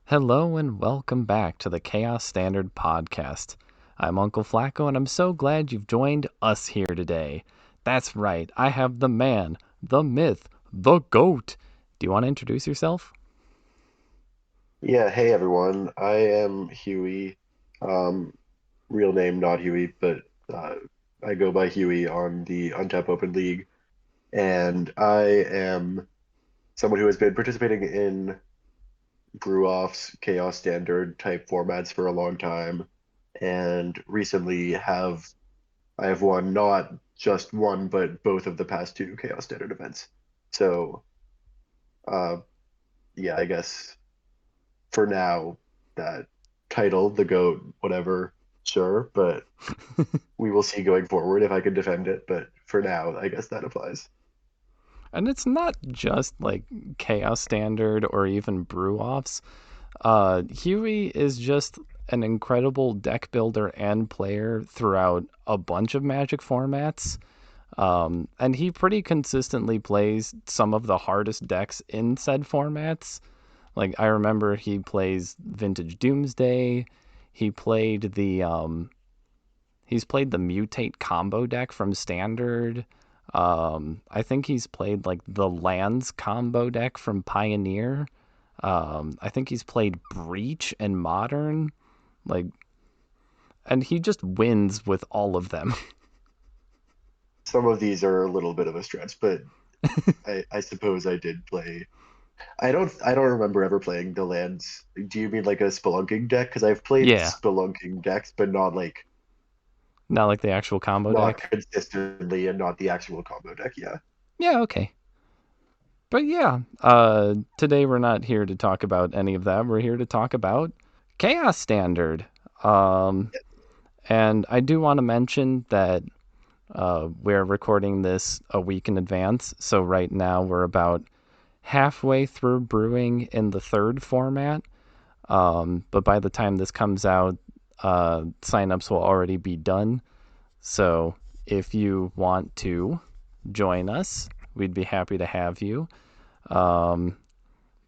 Hello and welcome back to the Chaos Standard Podcast. I'm Uncle Flacco and I'm so glad you've joined us here today. That's right, I have the man, the myth, the GOAT. Do you want to introduce yourself? Yeah, hey everyone. I am Huey. Um, Real name not Huey, but uh, I go by Huey on the Untap Open League, and I am someone who has been participating in brew-offs, Chaos Standard type formats for a long time, and recently I have won not just one, but both of the past two Chaos Standard events. So, uh, yeah, I guess for now that title, the GOAT, whatever, sure, but we will see going forward if I can defend it. But for now, I guess that applies. And it's not just like Chaos Standard or even Brew Offs. Huey is just an incredible deck builder and player throughout a bunch of Magic formats. And he pretty consistently plays some of the hardest decks in said formats. Like I remember he plays Vintage Doomsday. He played he's played the Mutate combo deck from Standard. I think he's played like the Lands combo deck from Pioneer. I think he's played Breach and Modern. Like, and he just wins with all of them. Some of these are a little bit of a stretch, but I suppose I did play. I don't remember ever playing the lands. Do you mean like a spelunking deck? Because I've played Yeah, spelunking decks, but not like the actual combo not deck. consistently and not the actual combo deck. Yeah. Yeah, okay. But yeah, today we're not here to talk about any of that. We're here to talk about Chaos Standard. Um, and I do want to mention that we're recording this a week in advance. So right now we're about halfway through brewing in the third format. But by the time this comes out, signups will already be done. So if you want to join us, we'd be happy to have you. Um,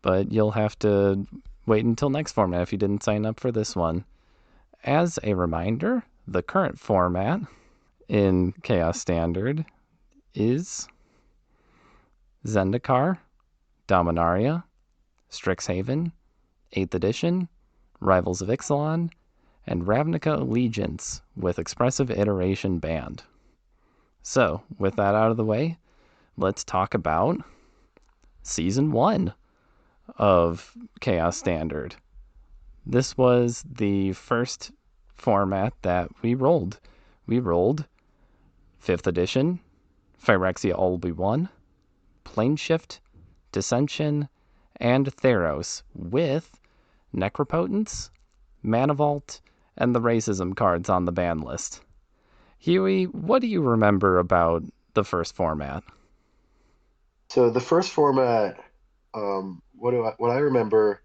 but you'll have to wait until next format if you didn't sign up for this one. As a reminder, the current format in Chaos Standard is Zendikar, Dominaria, Strixhaven, 8th Edition, Rivals of Ixalan, and Ravnica Allegiance with Expressive Iteration banned. So, with that out of the way, let's talk about Season 1 of Chaos Standard. This was the first format that we rolled. We rolled 5th edition, Phyrexia All We Won, Planeshift, Dissension, and Theros with Necropotence, Mana Vault, and the racism cards on the ban list. Huey, what do you remember about the first format? So the first format, what I remember,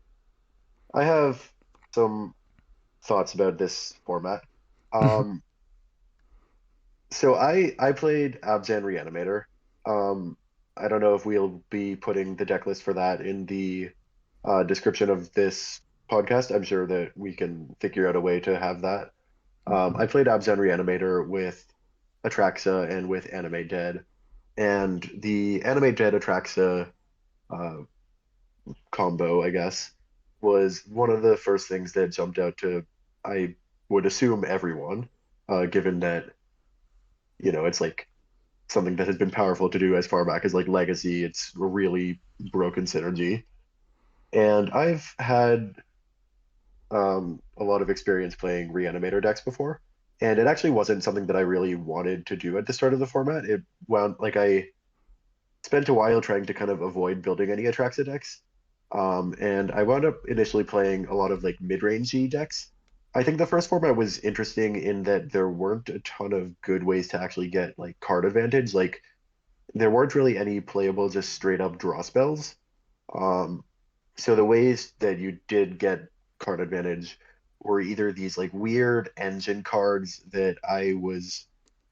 I have some thoughts about this format. Um, so I played Abzan Reanimator. Um, I don't know if we'll be putting the deck list for that in the description of this podcast. I'm sure that we can figure out a way to have that. I played Abzan Reanimator with Atraxa and with Animate Dead, and the Animate Dead Atraxa uh, combo, I guess, was one of the first things that jumped out to, I would assume, everyone, given that, it's like something that has been powerful to do as far back as like Legacy. It's a really broken synergy. And I've had a lot of experience playing Reanimator decks before. And it actually wasn't something that I really wanted to do at the start of the format. It wound like I spent a while trying to kind of avoid building any Atraxa decks. And I wound up initially playing a lot of like mid-rangey decks. I think the first format was interesting in that there weren't a ton of good ways to actually get like card advantage. Like there weren't really any playable just straight up draw spells. Um, so the ways that you did get card advantage were either these like weird engine cards that I was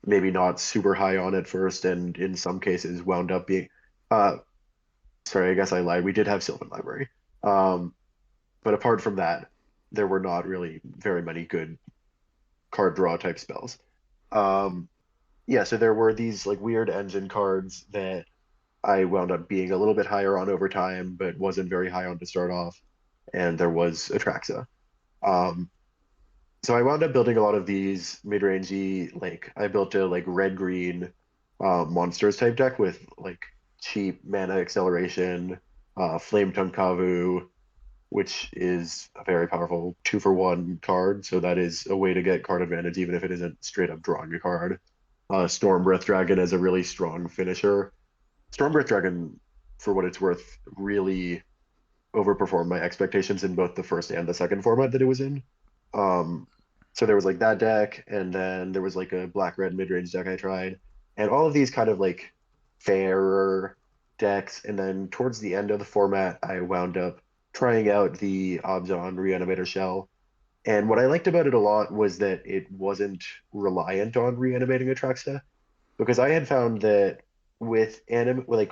maybe not super high on at first, and in some cases wound up being uh sorry, I guess I lied. We did have Sylvan Library. Um But apart from that, there were not really very many good card draw type spells. Um, yeah, so there were these like weird engine cards that I wound up being a little bit higher on over time, but wasn't very high on to start off. And there was Atraxa. Um, so I wound up building a lot of these mid-rangey, like I built a like red-green monsters type deck with like cheap mana acceleration, Flame Tongue Kavu, which is a very powerful 2-for-1 card. So that is a way to get card advantage, even if it isn't straight up drawing a card. Storm Breath Dragon is a really strong finisher. Storm Breath Dragon, for what it's worth, really overperformed my expectations in both the first and the second format that it was in. Um, so there was like that deck, and then there was like a black red mid range deck I tried, and all of these kind of like fairer decks. And then towards the end of the format, I wound up trying out the Obzon Reanimator shell. And what I liked about it a lot was that it wasn't reliant on reanimating Atraxa, because I had found that with like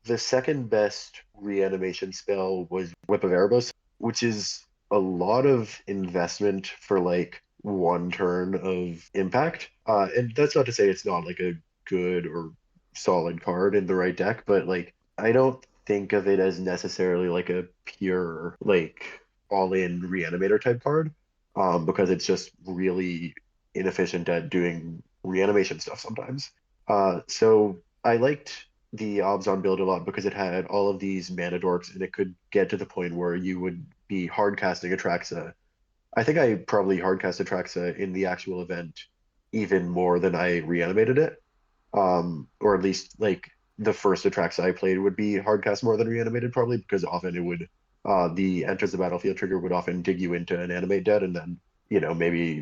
the second best reanimation spell was Whip of Erebos, which is a lot of investment for like one turn of impact. And that's not to say it's not like a good or solid card in the right deck, but like I don't think of it as necessarily like a pure like all-in reanimator type card, because it's just really inefficient at doing reanimation stuff sometimes. So I liked the Obzon build a lot because it had all of these mana dorks, and it could get to the point where you would be hard casting Atraxa. I think I probably hard cast Atraxa in the actual event even more than I reanimated it. Or at least like the first Atraxa I played would be hard cast more than reanimated, probably because often it would the enters the battlefield trigger would often dig you into an animate dead, and then maybe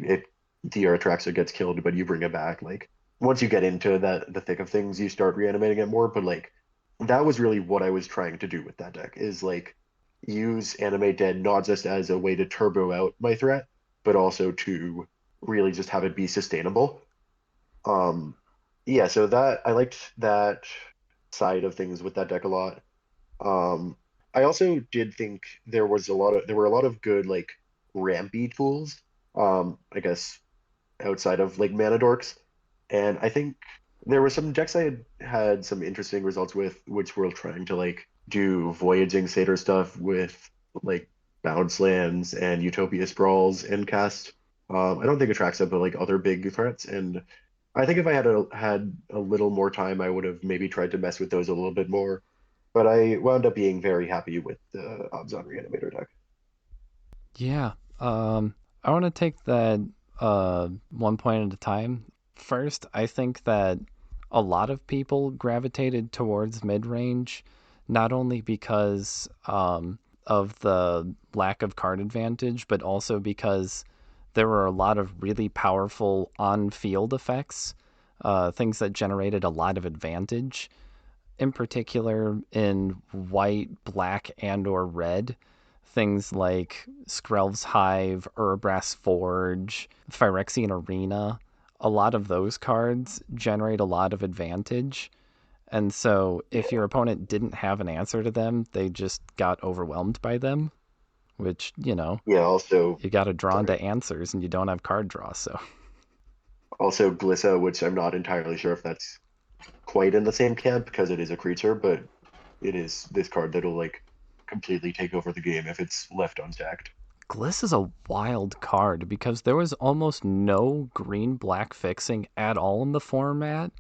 the Atraxa gets killed, but you bring it back. Like once you get into the thick of things, you start reanimating it more. But like that was really what I was trying to do with that deck, is like use animate dead not just as a way to turbo out my threat, but also to really just have it be sustainable. Um, yeah, so that I liked that side of things with that deck a lot. Um, I also did think there were a lot of good like rampy tools. I guess outside of like mana dorks, and I think there were some decks I had some interesting results with, which were trying to like do voyaging satyr stuff with like bounce lands and Utopia sprawls and cast. I don't think it tracks up, but like other big threats. And I think if I had a little more time, I would have maybe tried to mess with those a little bit more. But I wound up being very happy with the Obzon Reanimator deck. Yeah. I want to take that one point at a time. First, I think that a lot of people gravitated towards mid range, not only because of the lack of card advantage, but also because there were a lot of really powerful on field effects, things that generated a lot of advantage, in particular in white, black, and or red. Things like Skrelv's Hive, Urbrass Forge, Phyrexian Arena, a lot of those cards generate a lot of advantage. And so if Yeah. your opponent didn't have an answer to them, they just got overwhelmed by them, which, Yeah, also, you got to draw sorry. into answers and you don't have card draw. So, Also Glissa, which I'm not entirely sure if that's quite in the same camp because it is a creature, but it is this card that'll like completely take over the game if it's left unstacked. Gliss is a wild card because there was almost no green black fixing at all in the format,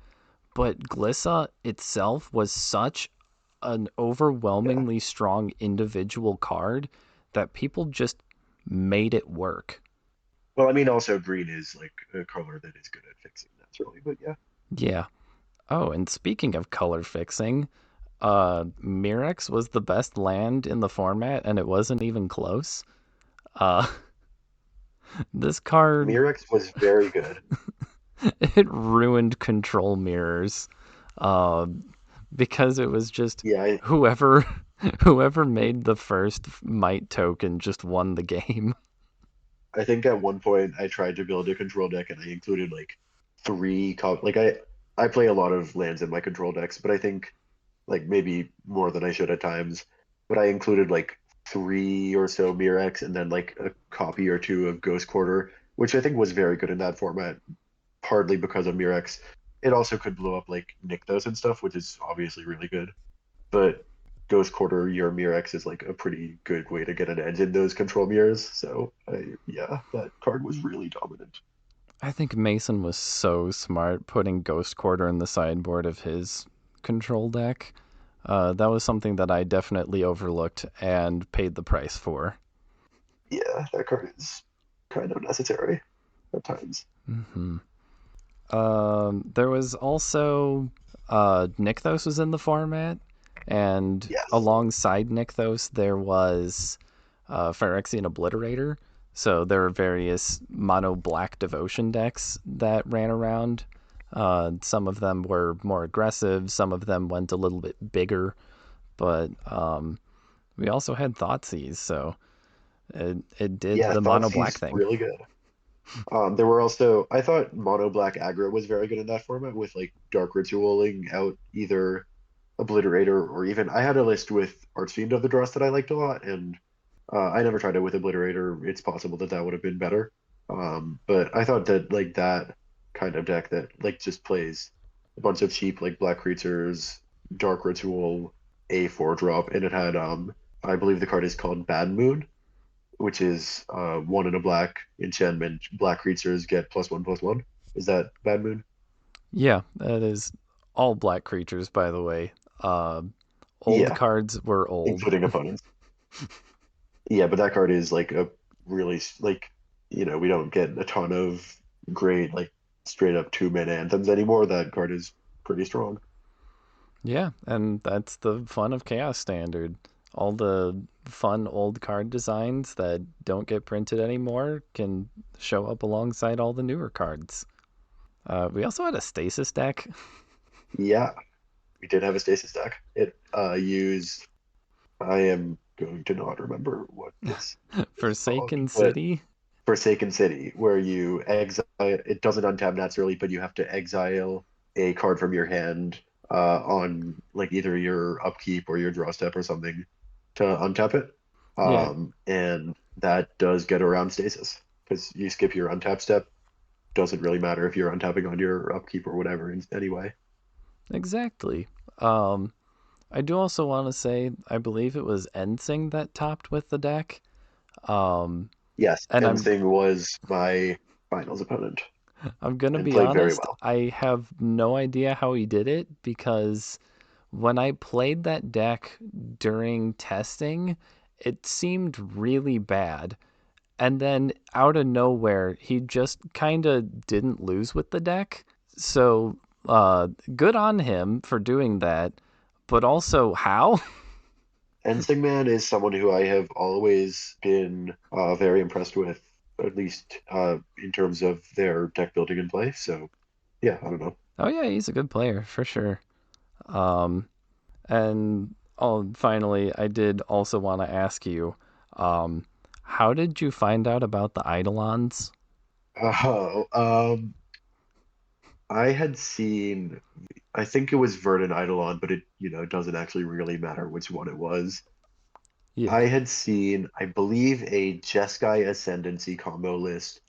but Glissa itself was such an Yeah. overwhelmingly strong individual card that people just made it work. Well, I mean, also green is like a color that is good at fixing naturally, but yeah. Yeah. Oh, and speaking of color fixing, Mirex was the best land in the format, and it wasn't even close. Uh, this card, Mirex was very good. it ruined control mirrors, uh, because it was just Yeah, whoever whoever made the first might token just won the game. I think at one point I tried to build a control deck and I included like like I play a lot of lands in my control decks, but I think like maybe more than I should at times. But I included like three or so Mirex and then like a copy or two of Ghost Quarter, which I think was very good in that format, partly because of Mirex. It also could blow up like Nykthos and stuff, which is obviously really good. But Ghost Quarter, your Mirex is like a pretty good way to get an edge in those control mirrors. So yeah, that card was really dominant. I think Mason was so smart putting Ghost Quarter in the sideboard of his control deck. That was something that I definitely overlooked and paid the price for. Yeah, that card is kind of necessary at times. Hmm. There was also Nykthos was in the format, and Yes. alongside Nykthos there was Phyrexian Obliterator. So there were various mono black devotion decks that ran around. Some of them were more aggressive, some of them went a little bit bigger, but we also had Thoughtseize, so it did Yeah, the mono black Thoughtseize thing. really good. There were also I thought mono black aggro was very good in that format with like dark ritualing out either Obliterator or even I had a list with Archfiend of the Dross that I liked a lot, and I never tried it with Obliterator. It's possible that that would have been better. But I thought that like that kind of deck that like just plays a bunch of cheap like black creatures, dark ritual, a 4 drop, and it had I believe the card is called Bad Moon, which is one in a black enchantment. Black creatures get +1/+1. Is that Bad Moon? Yeah, that is all black creatures, by the way. Uh, Old Yeah, cards were old. including opponents. Yeah, but that card is like a really like we don't get a ton of great like straight up 2 mana anthems anymore. That card is pretty strong. Yeah, and that's the fun of Chaos Standard. All the fun old card designs that don't get printed anymore can show up alongside all the newer cards. We also had a stasis deck. Yeah, we did have a stasis deck. It used I am going to not remember what this is called, Forsaken but City. Forsaken City, where you exile it doesn't untap naturally, but you have to exile a card from your hand on like either your upkeep or your draw step or something to untap it. Yeah, And that does get around stasis because you skip your untap step. Doesn't really matter if you're untapping on your upkeep or whatever anyway. exactly. I do also want to say I believe it was Ensing that topped with the deck. Um, Yes, and Ensing was my finals opponent I'm gonna and be played very honest, well. I have no idea how he did it because when I played that deck during testing, it seemed really bad. And then out of nowhere, he just kind of didn't lose with the deck. So, good on him for doing that. But also, how? Ensing Man is someone who I have always been very impressed with, at least in terms of their deck building and play. So yeah, I don't know. Oh, yeah, he's a good player for sure. Um, And finally, I did also want to ask you, um, how did you find out about the Eidolons? Oh, I had seen, I think it was Verdant Eidolon, but it doesn't actually really matter which one it was. Yeah, I had seen, I believe, a Jeskai Ascendancy combo list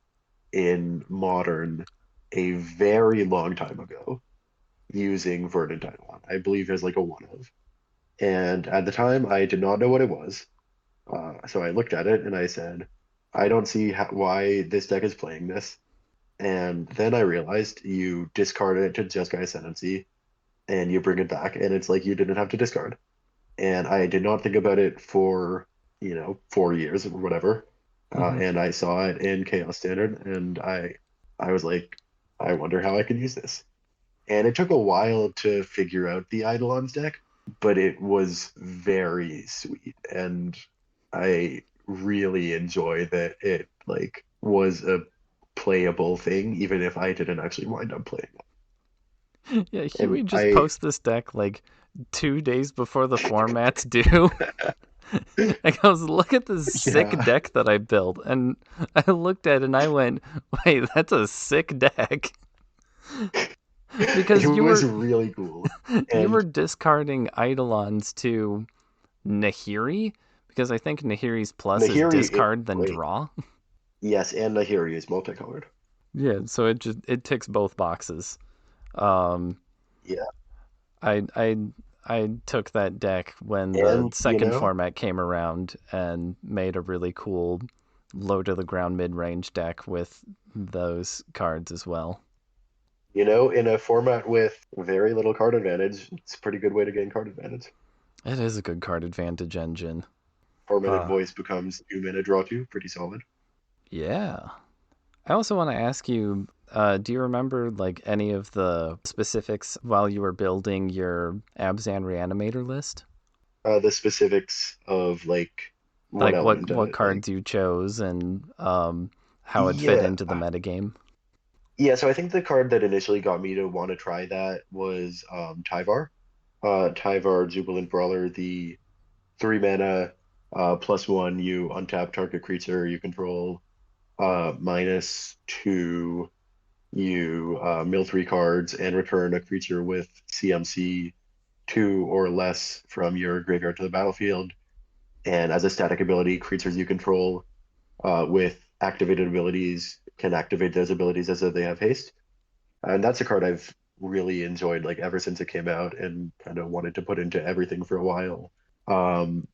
in Modern a very long time ago using Verdant Eidolon. I believe as like a one of. And at the time, I did not know what it was. So I looked at it and I said, I don't see why this deck is playing this. And then I realized you discard it to Jeskai Ascendancy and you bring it back, and it's like you didn't have to discard. And I did not think about it for, 4 years or whatever. hmm, And I saw it in Chaos Standard, and I was like, I wonder how I can use this. And it took a while to figure out the Eidolons deck, but it was very sweet. And I really enjoy that it like was a playable thing, even if I didn't actually wind up playing it. yeah. And Huey just I posts this deck like 2 days before the format's due. And goes, look at this sick yeah, deck that I built. And I looked at it and I went, wait, that's a sick deck. it Because was really cool. you were And discarding Eidolons to Nahiri Because I think Nahiri's plus is Nahiri, discard then wait, draw. yes, and Nahiri is multicolored. Yeah, so it ticks both boxes. Um, Yeah, I I I took that deck when the and second format came around and made a really cool low to the ground mid range deck with those cards as well. in a format with very little card advantage, it's a pretty good way to gain card advantage. It is a good card advantage engine. Tormented Uh, Voice becomes 2 mana draw two, pretty solid. yeah. I also want to ask you, do you remember like any of the specifics while you were building your Abzan Reanimator list? The specifics of like what Like what element of what it, like cards you chose and how it fit yeah, into the metagame? yeah. So I think the card that initially got me to want to try that was Tyvar. Tyvar Jubilant Brawler, the 3 mana +1. You untap target creature you control, -2. You mill 3 cards and return a creature with CMC 2 or less from your graveyard to the battlefield. And as a static ability, creatures you control with activated abilities can activate those abilities as though they have haste. And that's a card I've really enjoyed like ever since it came out and kind of wanted to put into everything for a while. Um,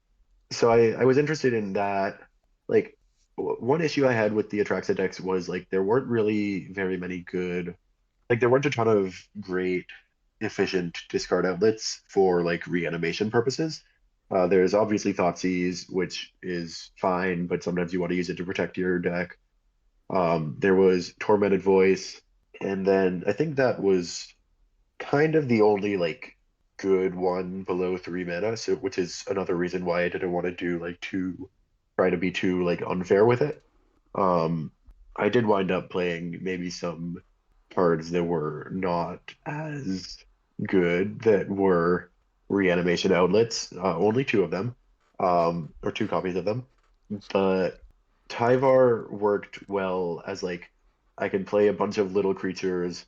so I was interested in that. Like one issue I had with the Atraxa decks was like there weren't really very many good, like there weren't a ton of great efficient discard outlets for like reanimation purposes. There's obviously Thoughtseize, which is fine, but sometimes you want to use it to protect your deck. There was Tormented Voice, and then I think that was kind of the only like good one below 3 mana. So, which is another reason why I didn't want to do like try to be too like unfair with it. Um, I did wind up playing maybe some cards that were not as good that were reanimation outlets. Only two of them, or two copies of them. But Tyvar worked well as like I can play a bunch of little creatures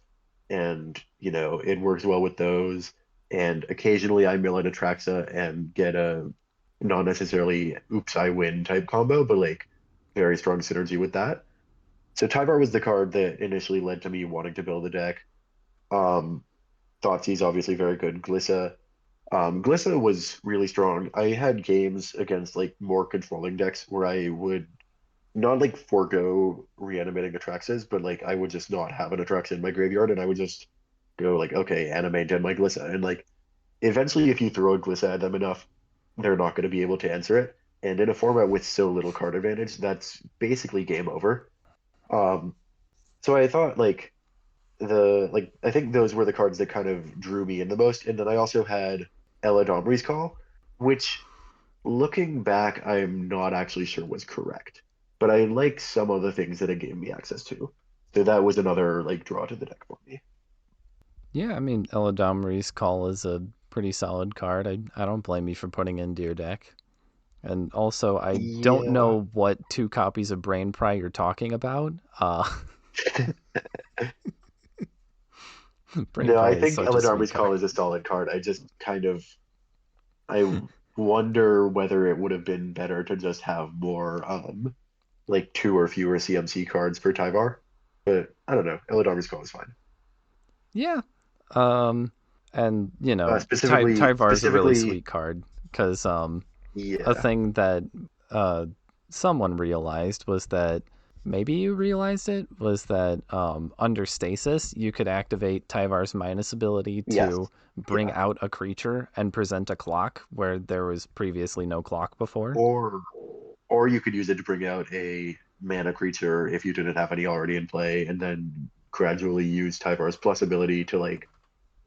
and it works well with those. And occasionally I mill an Atraxa and get a not necessarily oops I win type combo, but like very strong synergy with that. So Tyvar was the card that initially led to me wanting to build a deck. Um, Thoughtseize obviously very good. Glissa was really strong. I had games against like more controlling decks where I would not like forego reanimating Atraxas, but like I would just not have an Atraxa in my graveyard and I would just go like, okay, animate dead my Glissa. And like eventually if you throw a Glissa at them enough, they're not going to be able to answer it. And in a format with so little card advantage, that's basically game over. Um, so I thought like I think those were the cards that kind of drew me in the most. And then I also had Ella Domri's Call, which looking back, I'm not actually sure was correct. But I like some of the things that it gave me access to. So that was another like draw to the deck for me. Yeah, I mean Eladamri's Call is a pretty solid card. I don't blame you for putting it into your deck. And also, I don't Yeah. know what two copies of Brain Pry you're talking about. Brain No, Pry I is think such a sweet Eladamri's card. Call is a solid card. I just kind of I wonder whether it would have been better to just have more like two or fewer CMC cards for Tyvar. But I don't know. Eladamri's Call is fine. Yeah. Um, and Tyvar is a really Specifically, sweet card because a yeah. thing that uh, someone realized was that maybe you realized it was that under stasis you could activate Tyvar's minus ability Yes. to bring Yeah. out a creature and present a clock where there was previously no clock before. Or or you could use it to bring out a mana creature if you didn't have any already in play, and then gradually use Tyvar's plus ability to like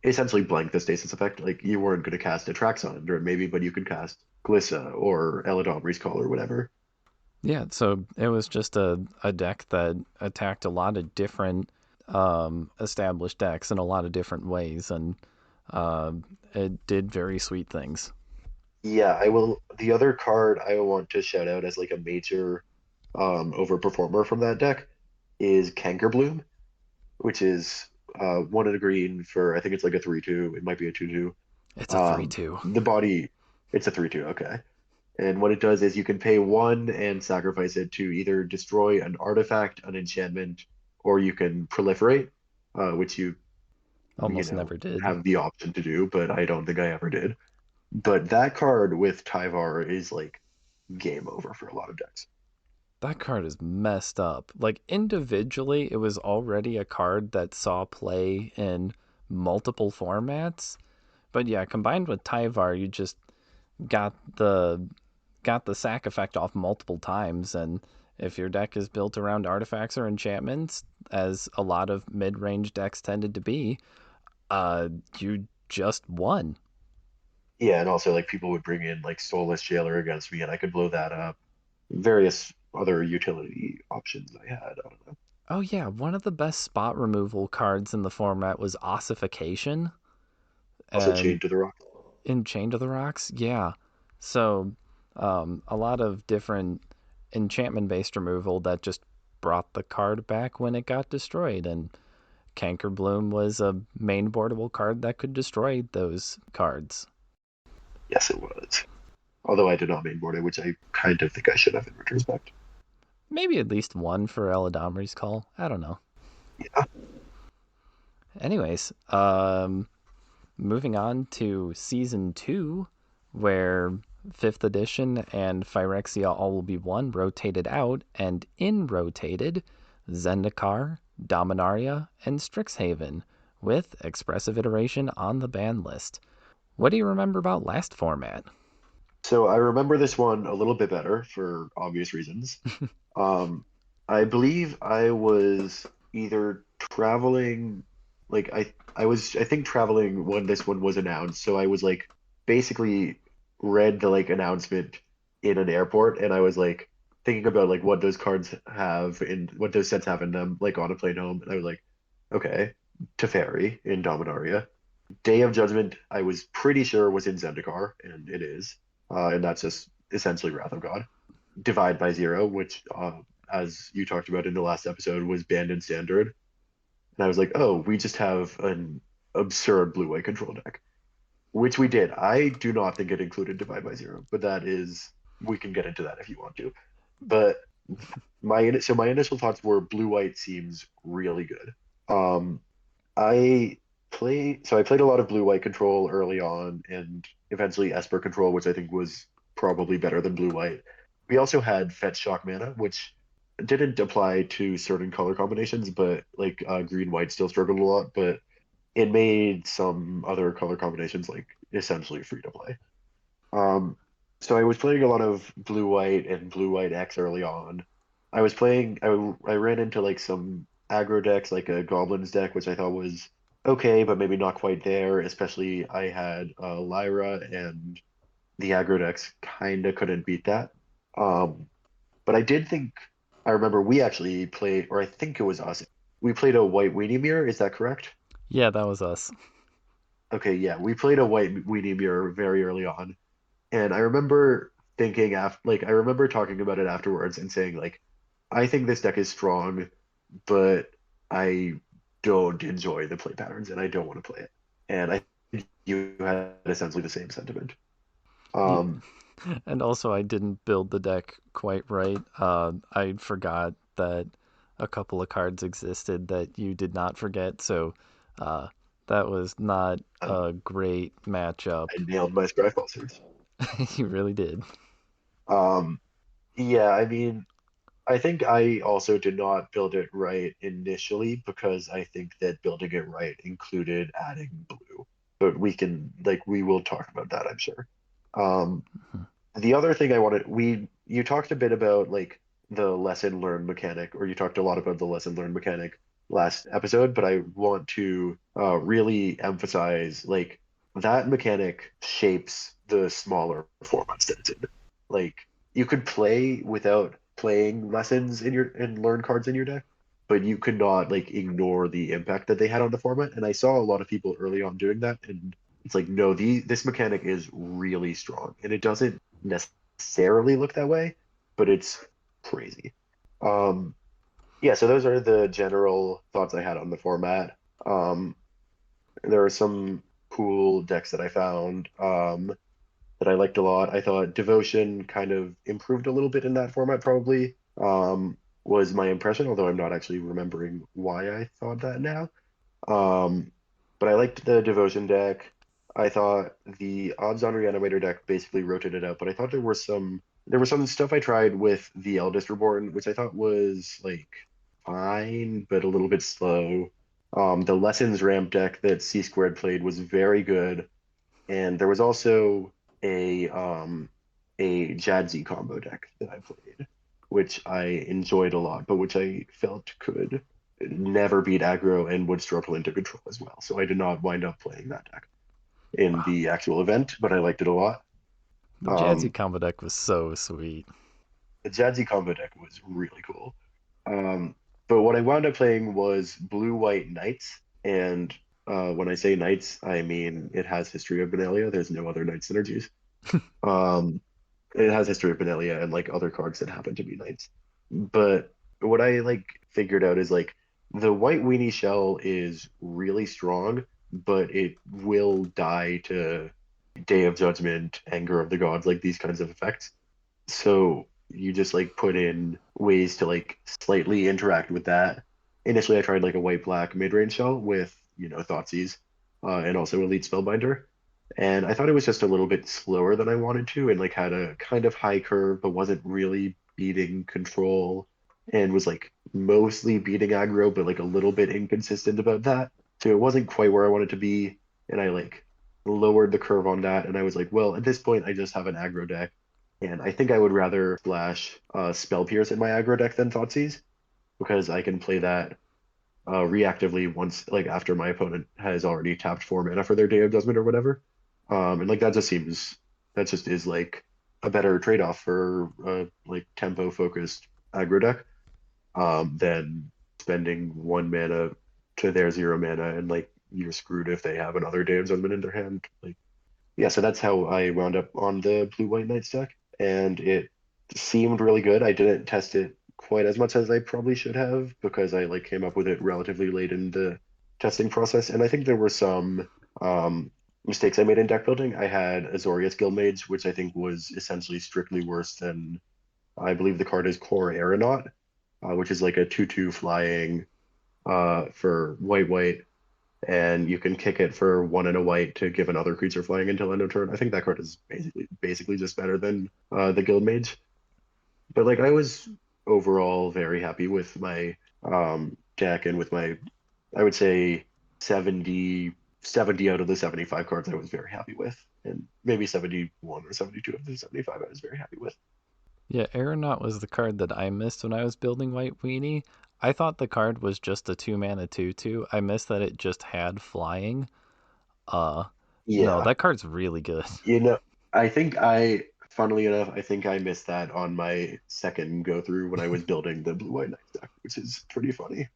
essentially blank the stasis effect. Like you weren't going to cast a Traxon under it maybe, but you could cast Glissa or Eladamri's Call or whatever. Yeah, so it was just a deck that attacked a lot of different established decks in a lot of different ways, and uh, it did very sweet things. Yeah, I will. The other card I want to shout out as like a major overperformer from that deck is Cankerbloom, which is one in a green for I think it's like a 3/2. It might be a 2/2. It's a 3-2. The body, it's a 3/2. Okay. And what it does is you can pay one and sacrifice it to either destroy an artifact, an enchantment, or you can proliferate, which you Almost know, never did. have the option to do, but I don't think I ever did. But that card with Tyvar is like game over for a lot of decks. That card is messed up. Like individually, it was already a card that saw play in multiple formats. But yeah, combined with Tyvar, you just got the got the sack effect off multiple times, and if your deck is built around artifacts or enchantments, as a lot of mid-range decks tended to be, uh, you just won. Yeah, and also like people would bring in like Soulless Jailer against me, and I could blow that up. Various other utility options I had. I don't know. Oh yeah, one of the best spot removal cards in the format was Ossification, Also and Chained to the Rock. in Chain to the Rocks, yeah. So, a lot of different enchantment based removal that just brought the card back when it got destroyed. And Canker Bloom was a main boardable card that could destroy those cards. Yes, it was. Although I did not mainboard it, which I kind of think I should have in retrospect. Maybe at least one for Eladamri's Call. I don't know. Yeah. Anyways, moving on to season two, where fifth edition and Phyrexia all will be one rotated out, and in rotated Zendikar, Dominaria, and Strixhaven, with expressive iteration on the ban list. What do you remember about last format? So I remember this one a little bit better for obvious reasons. Um, I believe I was either traveling, like I think traveling when this one was announced. So I was like basically read the like announcement in an airport, and I was like thinking about like what those cards have in what those sets have in them, like on a plane home, and I was like, okay, Teferi in Dominaria. Day of Judgment, I was pretty sure was in Zendikar, and it is, and that's just essentially Wrath of God. Divide by Zero, which, as you talked about in the last episode, was banned in Standard. And I was like, oh, we just have an absurd blue-white control deck, which we did. I do not think it included Divide by Zero, but we can get into that if you want to. But my initial thoughts were blue-white seems really good. Um, I I played a lot of blue-white control early on, and eventually Esper control, which I think was probably better than blue-white. We also had Fetch Shock Mana, which didn't apply to certain color combinations, but like green-white still struggled a lot, but it made some other color combinations like essentially free to play. Um, so I was playing a lot of blue-white and blue-white X early on. I ran into like some aggro decks, like a Goblins deck, which I thought was okay, but maybe not quite there. Especially I had Lyra, and the aggro decks kind of couldn't beat that. Um, but I remember we actually played, or I think it was us. We played a white Weenie Mirror. Is that correct? Yeah, that was us. Okay, yeah, we played a white Weenie Mirror very early on. And I remember thinking after, like, I remember talking about it afterwards and saying, like, I think this deck is strong, but I don't enjoy the play patterns and I don't want to play it. And I think you had essentially the same sentiment. Yeah. Um, And also, I didn't build the deck quite right. I forgot that a couple of cards existed that you did not forget, so uh, that was not I, a great matchup. I nailed my Scryfall series. You really did. Um, yeah, I mean, I think I also did not build it right initially because I think that building it right included adding blue. But we will talk about that, I'm sure. Um, the other thing you talked a bit about like the lesson learned mechanic, or you talked a lot about the lesson learned mechanic last episode, but I want to really emphasize like that mechanic shapes the smaller formats that it's in. Like you could play without playing lessons in your and learn cards in your deck, but you could not like ignore the impact that they had on the format. And I saw a lot of people early on doing that, and it's like, no, this mechanic is really strong, and it doesn't necessarily look that way, but it's crazy. Um, yeah, so those are the general thoughts I had on the format. There are some cool decks that I found. that I liked a lot. I thought Devotion kind of improved a little bit in that format, probably, was my impression, although I'm not actually remembering why I thought that now. Um, but I liked the Devotion deck. I thought the odds-on Reanimator deck basically rotated out, but I thought there was some stuff I tried with the Eldest Reborn, which I thought was like fine, but a little bit slow. The Lessons Ramp deck that C Squared played was very good, and there was also a Jadzi combo deck that I played, which I enjoyed a lot, but which I felt could never beat aggro and would struggle into control as well. So I did not wind up playing that deck in Wow, the actual event, but I liked it a lot. the Jazzy Um, combo deck was so sweet. the Jadzi combo deck was really cool. Um, but what I wound up playing was Blue White Knights, and when I say Knights, I mean it has History of Benalia. There's no other Knight synergies. Um, it has History of Benalia and like other cards that happen to be Knights. But what I like figured out is like the white weenie shell is really strong, but it will die to Day of Judgment, Anger of the Gods, like these kinds of effects. So you just like put in ways to like slightly interact with that. Initially, I tried like a white black mid range shell with Thoughtseize, and also Elite Spellbinder, and I thought it was just a little bit slower than I wanted to, and like had a kind of high curve, but wasn't really beating control, and was like mostly beating aggro, but like a little bit inconsistent about that. So it wasn't quite where I wanted to be, and I like lowered the curve on that, and I was like, well, at this point, I just have an aggro deck and I think I would rather splash Spell Pierce in my aggro deck than Thoughtseize because I can play that reactively once, like after my opponent has already tapped 4 mana for their Day of Judgment or whatever. And like that just is like a better trade-off for like tempo focused aggro deck than spending 1 mana to their 0 mana and like you're screwed if they have another Day of Judgment in their hand. Like yeah, so that's how I wound up on the Blue White Knights deck, and it seemed really good. I didn't test it quite as much as I probably should have because I like came up with it relatively late in the testing process, and I think there were some mistakes I made in deck building. I had Azorius Guildmage, which I think was essentially strictly worse than I believe the card is Core Aeronaut, which is like a 2/2 flying for white and you can kick it for 1 and a white to give another creature flying until end of turn. I think that card is basically just better than the Guild Mage. But like I was overall very happy with my deck and with my I would say 70 out of the 75 cards I was very happy with. And maybe 71 or 72 of the 75 I was very happy with. Yeah, Aeronaut was the card that I missed when I was building White Weenie. I thought the card was just a 2 mana 2/2. I missed that it just had flying. Uh, no, Yeah. that card's really good. You know, funnily enough, I think I missed that on my second go through when I was building the Blue White Knight deck, which is pretty funny.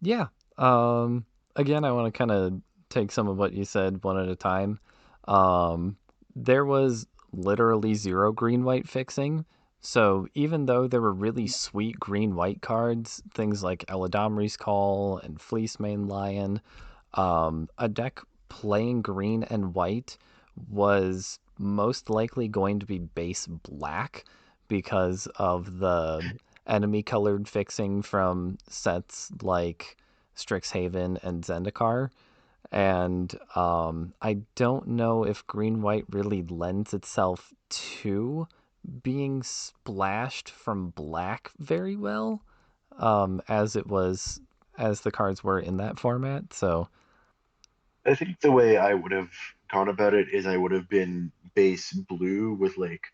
Yeah. Um, Again, I want to kind of take some of what you said one at a time. Um, there was literally zero green white fixing. So even though there were really sweet green white cards, things like Eladamri's Call and Fleece Mane Lion, a deck playing green and white was most likely going to be base black because of the enemy colored fixing from sets like Strixhaven and Zendikar. And I don't know if green white really lends itself to being splashed from black very well, as it was as the cards were in that format. So I think the way I would have gone about it is I would have been base blue with like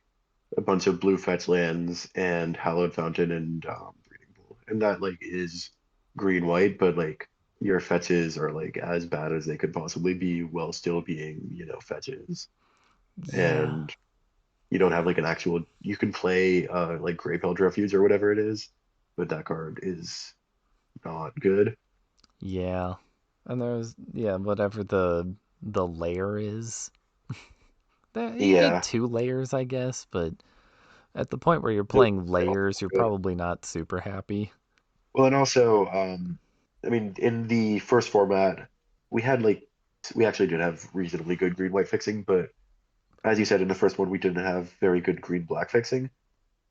a bunch of blue fetch lands and Hallowed Fountain and Breeding Pool. And that like is green white, but like your fetches are like as bad as they could possibly be while still being, fetches. yeah, And you don't have like an actual you can play like Greypelt Refuge or whatever it is, but that card is not good. yeah, and there's yeah whatever the layer is. You need Yeah. two layers, I guess, but at the point where you're Those playing are also layers, not you're good. probably not super happy. Well, and also, I mean, in the first format, we had like we actually did have reasonably good green white fixing, but as you said in the first one, we didn't have very good green black fixing,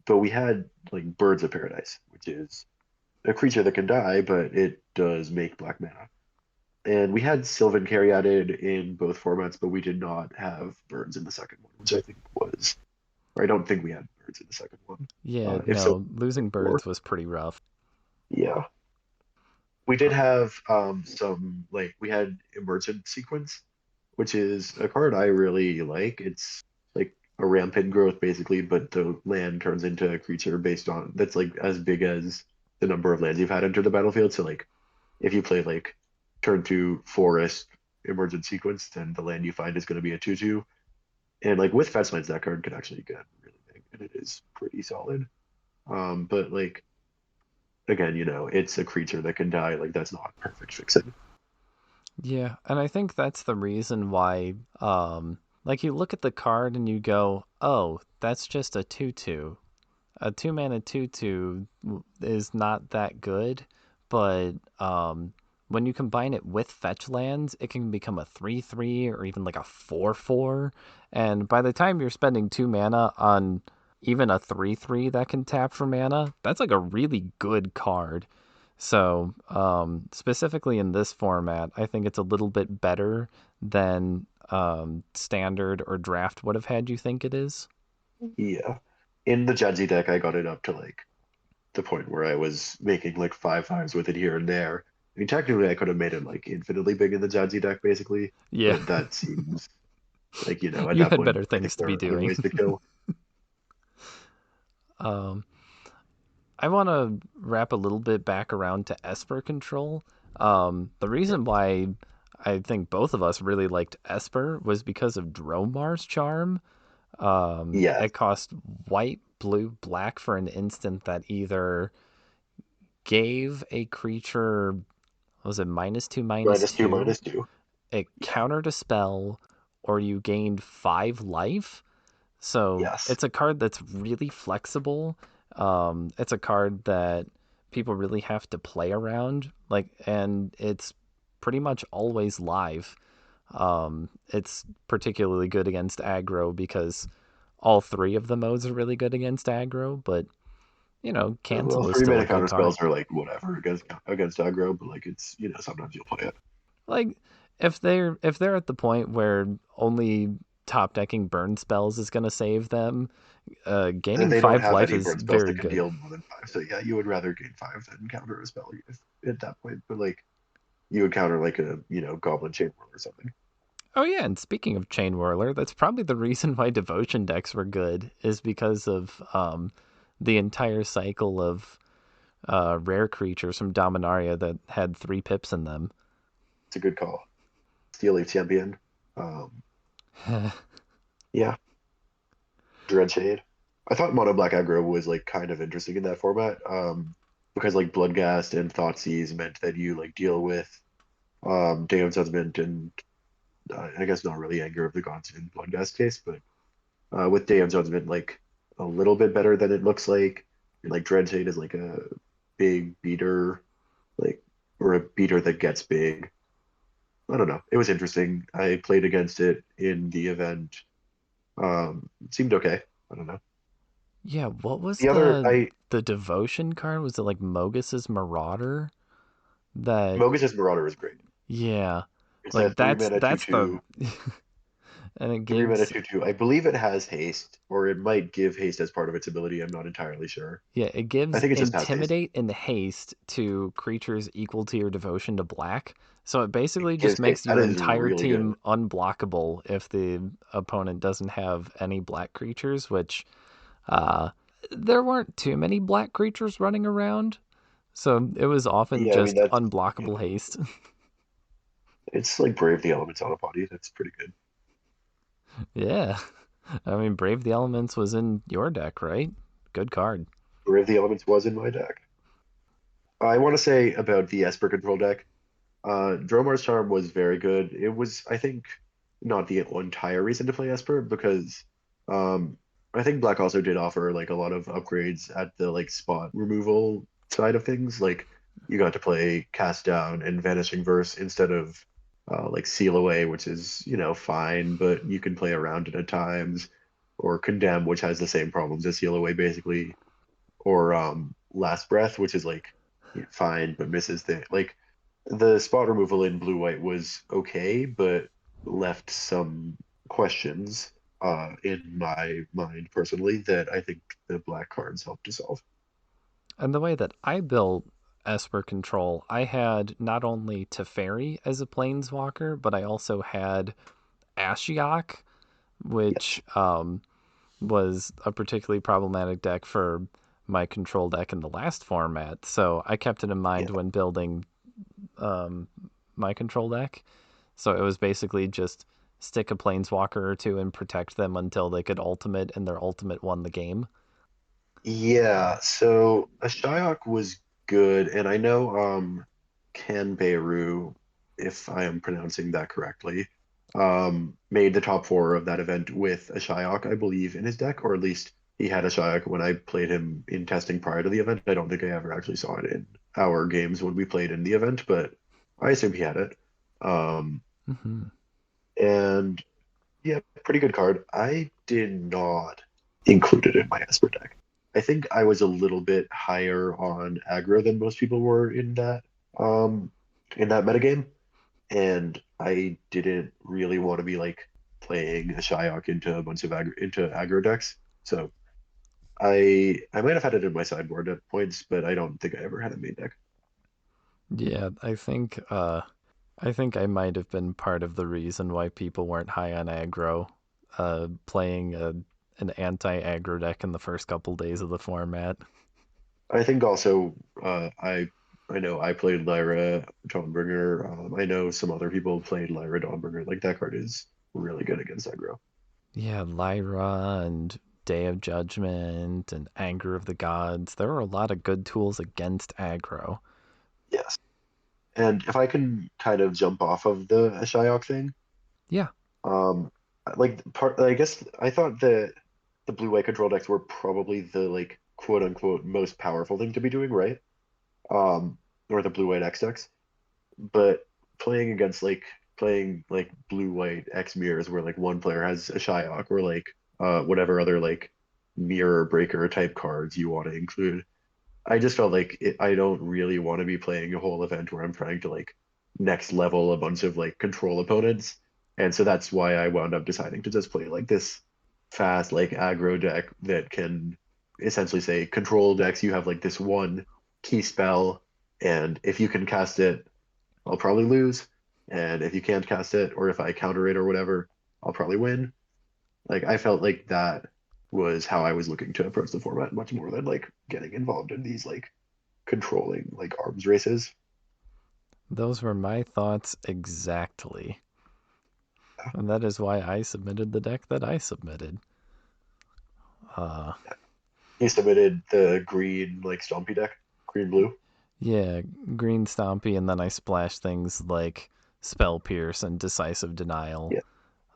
but we had like Birds of Paradise, which is a creature that can die, but it does make black mana. And we had Sylvan Caryatid in both formats, but we did not have birds in the second one, which I think was, or I don't think we had birds in the second one. Yeah, If so, no, losing like four. birds was pretty rough. Yeah. We Uh, did have some like we had Emergent Sequence, which is a card I really like. It's like a rampant growth basically, but the land turns into a creature based on that's like as big as the number of lands you've had enter the battlefield. So like if you play like turn two forest emergent sequence, then the land you find is going to be a 2/2. And like with fetch lands, that card could actually get really big, and it is pretty solid. But like again, it's a creature that can die. Like that's not perfect fixing. yeah, and I think that's the reason why, like you look at the card and you go, oh, that's just a 2/2. A 2 mana 2/2 is not that good, but when you combine it with fetch lands, it can become a 3/3 or even like a 4/4. And by the time you're spending 2 mana on even a 3/3 that can tap for mana, that's like a really good card. So, specifically in this format, I think it's a little bit better than standard or draft would have had you think it is. Yeah. In the Judgy deck, I got it up to like the point where I was making like 5/5s with it here and there. I mean, technically, I could have made it like infinitely big in the Judgy deck, basically, Yeah, but that seems like, at you that had point, better I think things to there be are other doing. ways to kill. Um, I want to wrap a little bit back around to Esper control. The reason why I think both of us really liked Esper was because of Dromar's charm. Yes, It cost white, blue, black for an instant that either gave a creature, was it -2, -2, -2? -2. It Yeah, countered a spell, or you gained 5 life. So yes. it's a card that's really flexible. It's a card that people really have to play around, like, and it's pretty much always live. It's particularly good against aggro because all three of the modes are really good against aggro, but Well, cancel is three still mana a good counter card. spells are like whatever against aggro, but like it's sometimes you'll play it. Like if they're at the point where only top decking burn spells is gonna save them, gaining They don't 5 have life any is burn spells very that can good. deal more than 5. So yeah, you would rather gain 5 than counter a spell if, at that point. But like you would counter like a Goblin Chain Whirl or something. Oh yeah, and speaking of Chain Whirler, that's probably the reason why devotion decks were good, is because of the entire cycle of rare creatures from Dominaria that had 3 pips in them. It's a good call. Steel Leaf Champion. Um, yeah, Dreadshade. I thought Mono Black Aggro was like kind of interesting in that format. Because like Bloodghast and Thoughtseize meant that you like deal with Day of Judgment and I guess not really Anger of the Gods in Bloodghast case, but with Day of Judgment like a little bit better than it looks like. And like Dreadshade is like a big beater, like or a beater that gets big. I don't know. It was interesting. I played against it in the event. It seemed okay. I don't know. Yeah, what was The other, the devotion card? Was it like Mogus's Marauder? That Mogus's Marauder is great. yeah, It's a like three that's mana two that's the two, and it three mana gives, 2/2. I believe it has haste, or it might give haste as part of its ability. I'm not entirely sure. yeah, it I gives think it just has haste. intimidate and haste to creatures equal to your devotion to black. So it It basically just gives haste. makes That your is entire really good. team unblockable if the opponent doesn't have any black creatures, which uh there weren't too many black creatures running around. So it was often Yeah, I mean just that's unblockable haste. it's like Brave the Elements on a body. That's pretty good. Yeah. I mean, Brave the Elements was in your deck, right? Good card. Brave the Elements was in my deck. I want to say about the Esper control deck. Dromar's Charm was very good. It was, I think, not the entire reason to play Esper because um, I think Black also did offer like a lot of upgrades at the like spot removal side of things. Like you got to play Cast Down and Vanishing Verse instead of like Seal Away, which is, fine, but you can play around it at times, or Condemn, which has the same problems as Seal Away basically, or Last Breath, which is like fine but misses the spot removal in blue white was okay, but left some questions in my mind personally that I think the black cards helped to solve. And the way that I built Esper Control, I had not only Teferi as a planeswalker, but I also had Ashiok, which Yes. was a particularly problematic deck for my control deck in the last format. So I kept it in mind Yeah. when building um, my control deck. So it was basically just stick a planeswalker or two and protect them until they could ultimate, and their ultimate won the game. Yeah, so Ashayok was good, and I know Ken Beirut, if I am pronouncing that correctly, made the top four of that event with Ashayok, I believe, in his deck, or at least he had Ashayok when I played him in testing prior to the event. I don't think I ever actually saw it in our games when we played in the event, but I assume he had it. Um, Mm-hmm. and yeah, pretty good card. I did not include it in my Esper deck. I think I was a little bit higher on aggro than most people were um in that metagame, and I didn't really want to be like playing a Shyok into a bunch of aggro decks. So I might have had it in my sideboard at points, but I don't think I ever had a main deck. Yeah, I think I might have been part of the reason why people weren't high on aggro, playing an anti-aggro deck in the first couple days of the format. I think also I know I played Lyra Dawnbringer. I know some other people played Lyra Dawnbringer. Like that card is really good against aggro. Yeah, Lyra and Day of Judgment and Anger of the Gods. There are a lot of good tools against aggro. Yes. And if I can kind of jump off of the Shyok thing, Yeah, um, I guess I thought that the blue white control decks were probably the like quote unquote most powerful thing to be doing, right? Um, or the blue white X decks. But playing against playing like blue white X mirrors where like one player has a Shyok or like whatever other like mirror breaker type cards you want to include. I just felt like I don't really want to be playing a whole event where I'm trying to like next level a bunch of like control opponents. And so that's why I wound up deciding to just play like this fast like aggro deck that can essentially say control decks. You have like this one key spell, and if you can cast it, I'll probably lose. And if you can't cast it, or if I counter it or whatever, I'll probably win. Like I felt like that was how I was looking to approach the format much more than like getting involved in these like controlling like arms races. those were my thoughts exactly. And that is why I submitted the deck that I submitted. Uh, He submitted the green like Stompy deck, green blue. yeah, Green Stompy, and then I splashed things like Spell Pierce and Decisive Denial. Yeah,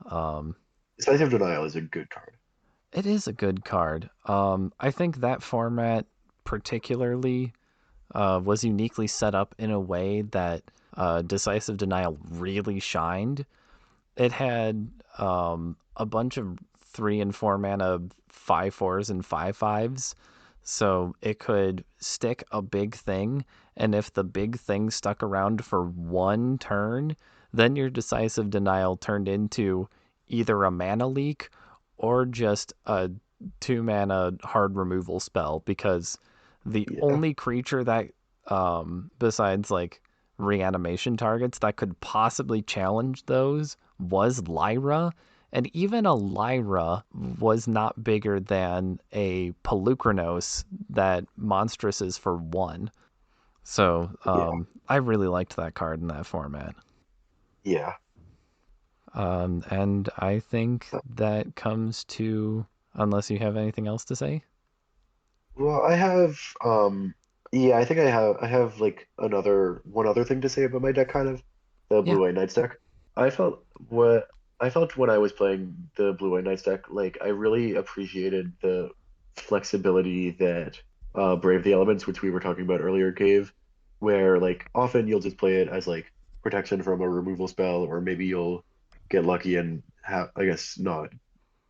Um, Decisive Denial is a good card. it is a good card. I think that format particularly was uniquely set up in a way that Decisive Denial really shined. It had a bunch of 3 and 4 mana 5/4s and 5/5s, so it could stick a big thing, and if the big thing stuck around for one turn, then your Decisive Denial turned into either a mana leak or just a 2 mana hard removal spell, because the Yeah, only creature that besides like reanimation targets that could possibly challenge those was Lyra, and even a Lyra was not bigger than a Pelucranos that Monstrous is for one. So yeah, I really liked that card in that format. yeah. And I think that comes to, unless you have anything else to say? Well, I have yeah, I think I have like another one other thing to say about my deck kind of the Yeah. Blue White Knights deck. I felt what I felt when I was playing the Blue White Knights deck, like I really appreciated the flexibility that Brave the Elements, which we were talking about earlier, gave, where like often you'll just play it as like protection from a removal spell, or maybe you'll get lucky and have, I guess not.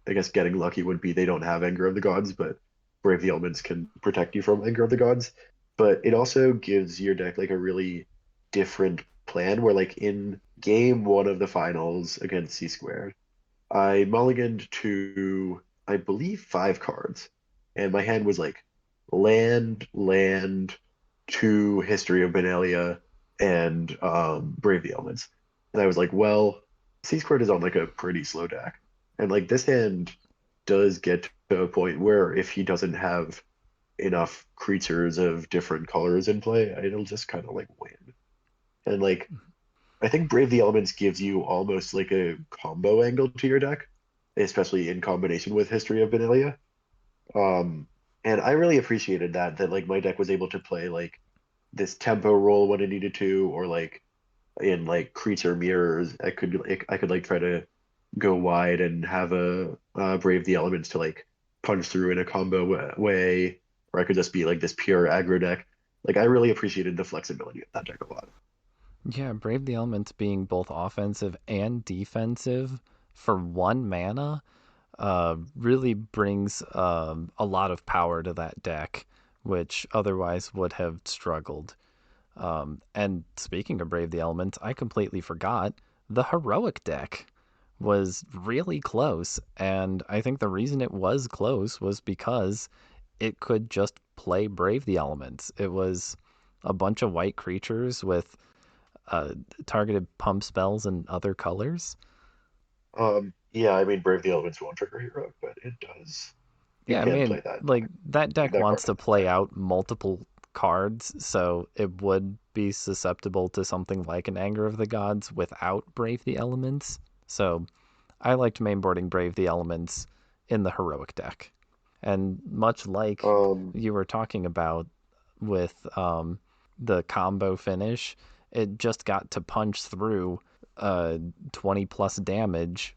I guess getting lucky would be they don't have Anger of the Gods, but Brave the Elements can protect you from Anger of the Gods. But it also gives your deck like a really different plan where like in game one of the finals against C squared, I mulliganed to I believe 5 cards. And my hand was like land, two History of Benalia, and Brave the Elements. And I was like, well, C squared is on like a pretty slow deck. And like this hand does get to a point where if he doesn't have enough creatures of different colors in play, it'll just kind of like win. And like I think Brave the Elements gives you almost like a combo angle to your deck, especially in combination with History of Benalia. Um, and I really appreciated that like my deck was able to play like this tempo roll when it needed to, or like in like creature mirrors, I could like try to go wide and have a Brave the Elements to like punch through in a combo way, or I could just be like this pure aggro deck. Like I really appreciated the flexibility of that deck a lot. Yeah, Brave the Elements being both offensive and defensive for 1 mana really brings a lot of power to that deck, which otherwise would have struggled. And speaking of Brave the Elements, I completely forgot the heroic deck was really close. And I think the reason it was close was because it could just play Brave the Elements. It was a bunch of white creatures with uh, targeted pump spells in other colors. Yeah, I mean Brave the Elements won't trigger heroic, but it does. You Yeah, I can mean, play that like that deck that wants card in to that play deck. out multiple cards, so it would be susceptible to something like an Anger of the Gods without Brave the Elements. So I liked mainboarding Brave the Elements in the heroic deck. And much like Um, you were talking about with the combo finish, it just got to punch through 20 plus damage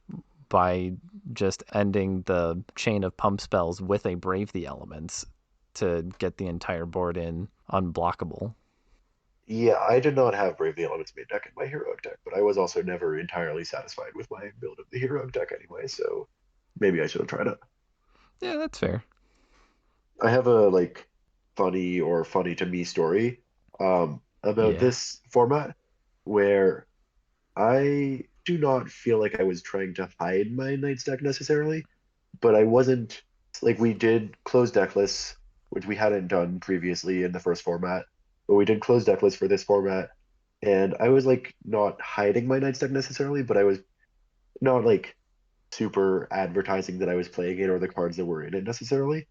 by just ending the chain of pump spells with a Brave the Elements to get the entire board in unblockable. yeah, I did not have Brave the Elements main deck in my heroic deck, but I was also never entirely satisfied with my build of the heroic deck anyway, so maybe I should have tried it. Yeah, that's fair. I have a like funny to me story about Yeah. this format where I do not feel like I was trying to hide my Knights deck necessarily, but I wasn't like we did close deck lists, which we hadn't done previously in the first format, but we did close deck lists for this format, and I was like not hiding my Knights deck necessarily, but I was not like super advertising that I was playing it or the cards that were in it necessarily.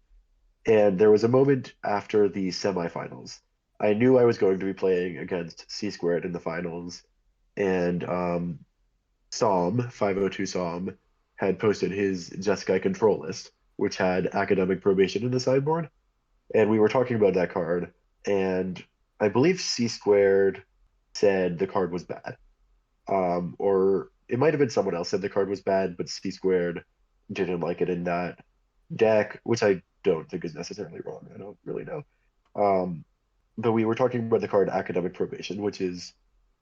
And there was a moment after the semifinals. I knew I was going to be playing against C squared in the finals, and Psalm 502 Psalm had posted his Jeskai control list, which had academic probation in the sideboard, and we were talking about that card, and I believe C squared said the card was bad, or it might have been someone else said the card was bad, but C squared didn't like it in that deck, which I don't think is necessarily wrong. I don't really know. Um, but we were talking about the card Academic Probation, which is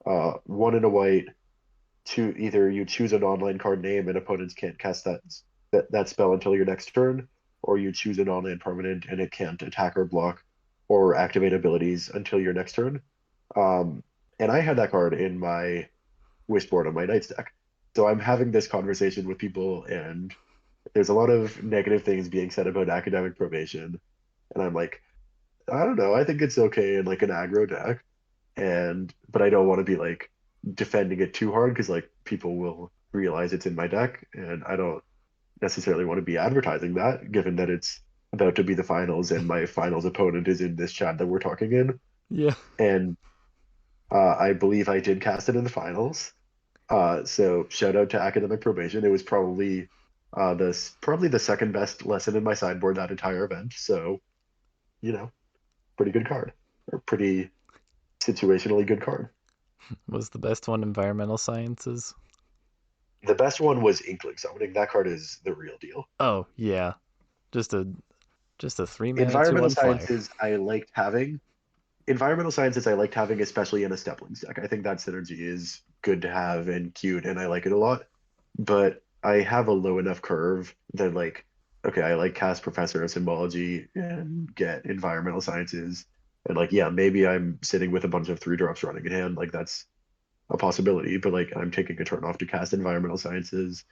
one in a white. To either you choose an online card name and opponents can't cast that spell until your next turn, or you choose an online permanent and it can't attack or block or activate abilities until your next turn. Um, and I had that card in my Wishboard on my Knights deck. So I'm having this conversation with people, and there's a lot of negative things being said about academic probation. And I'm like, I don't know. I think it's okay in like an aggro deck, and but I don't want to be like defending it too hard because like people will realize it's in my deck, and I don't necessarily want to be advertising that, given that it's about to be the finals and my finals opponent is in this chat that we're talking in. Yeah. And I believe I did cast it in the finals. So shout out to academic probation. It was probably the second best lesson in my sideboard that entire event. So, you know, pretty good card. Or pretty situationally good card. Was the best one environmental sciences? The best one was Inkling Summoning. That card is the real deal. Oh, yeah. Just a just a 3 mana Environmental 2/1 flyer. Sciences I liked having, environmental sciences I liked having, especially in a Steplings deck. I think that synergy is good to have and cute, and I like it a lot. But I have a low enough curve that like, okay, I like cast Professor of Symbology and get environmental sciences. And like, yeah, maybe I'm sitting with a bunch of 3 drops running in hand. Like that's a possibility, but like I'm taking a turn off to cast environmental sciences.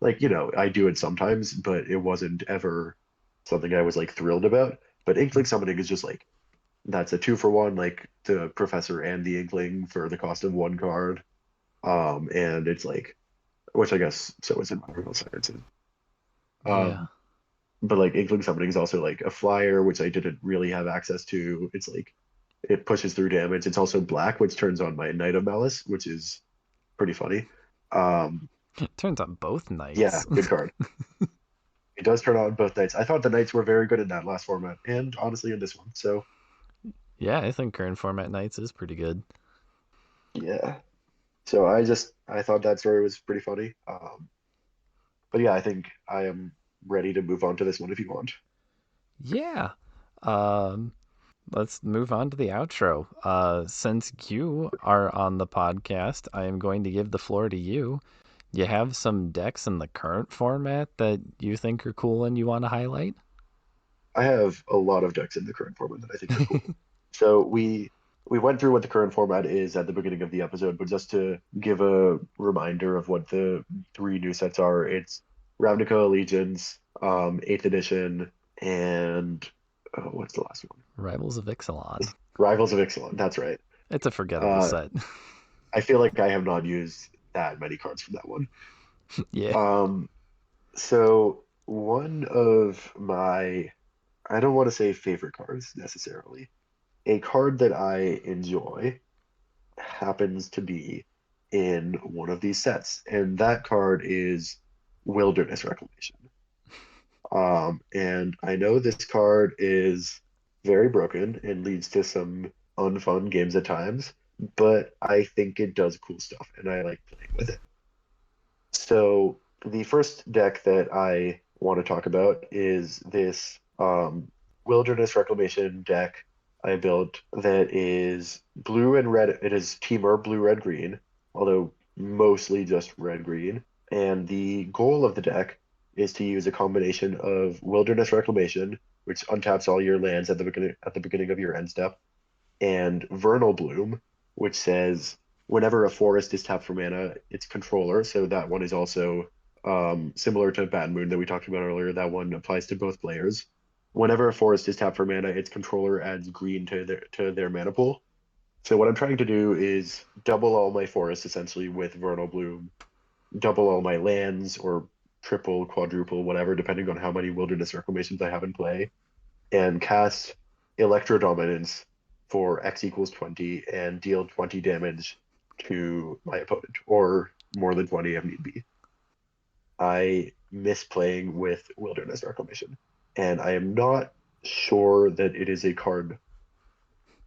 Like, I do it sometimes, but it wasn't ever something I was like thrilled about. But Inkling Summoning is just like that's a 2-for-1, like the Professor and the Inkling for the cost of 1 card. And it's like, which I guess so is environmental sciences. Yeah. Um, but like Inkling Summoning is also like a flyer, which I didn't really have access to. It's like it pushes through damage. It's also black, which turns on my Knight of Malice, which is pretty funny. Um, It turns on both yeah, knights. good card. It does turn on both Knights. I thought the Knights were very good in that last format, and honestly in this one. So Yeah, I think current format knights is pretty good. yeah. So I thought that story was pretty funny. But yeah, I think I am ready to move on to this one if you want. Yeah. Um, let's move on to the outro. Since you are on the podcast, I am going to give the floor to you. You have some decks in the current format that you think are cool and you want to highlight? I have a lot of decks in the current format that I think are cool. So we went through what the current format is at the beginning of the episode, but just to give a reminder of what the 3 new sets are, it's Ravnica Allegiance, 8th edition, and what's the last one? Rivals of Ixalan. Rivals of Ixalan. That's right. It's a forgettable Uh, set. I feel like I have not used that many cards from that one. Yeah. Um, so one of my, I don't want to say favorite cards necessarily. A card that I enjoy happens to be in one of these sets, and that card is Wilderness Reclamation. And I know this card is very broken and leads to some unfun games at times, but I think it does cool stuff, and I like playing with it. So the first deck that I want to talk about is this Wilderness Reclamation deck I built that is blue and red. It is Teamer blue, red, green, although mostly just red, green. And the goal of the deck is to use a combination of Wilderness Reclamation, which untaps all your lands at the beginning of your end step, and Vernal Bloom, which says whenever a forest is tapped for mana, its controller. So that one is also similar to Bad Moon that we talked about earlier. That one applies to both players. Whenever a forest is tapped for mana, its controller adds green to their mana pool. So what I'm trying to do is double all my forests essentially with Vernal Bloom, double all my lands or triple, quadruple, whatever, depending on how many Wilderness Reclamations I have in play, and cast Electro Dominance for X equals 20 and deal 20 damage to my opponent, or more than 20 if need be. I miss playing with Wilderness Reclamation, and I am not sure that it is a card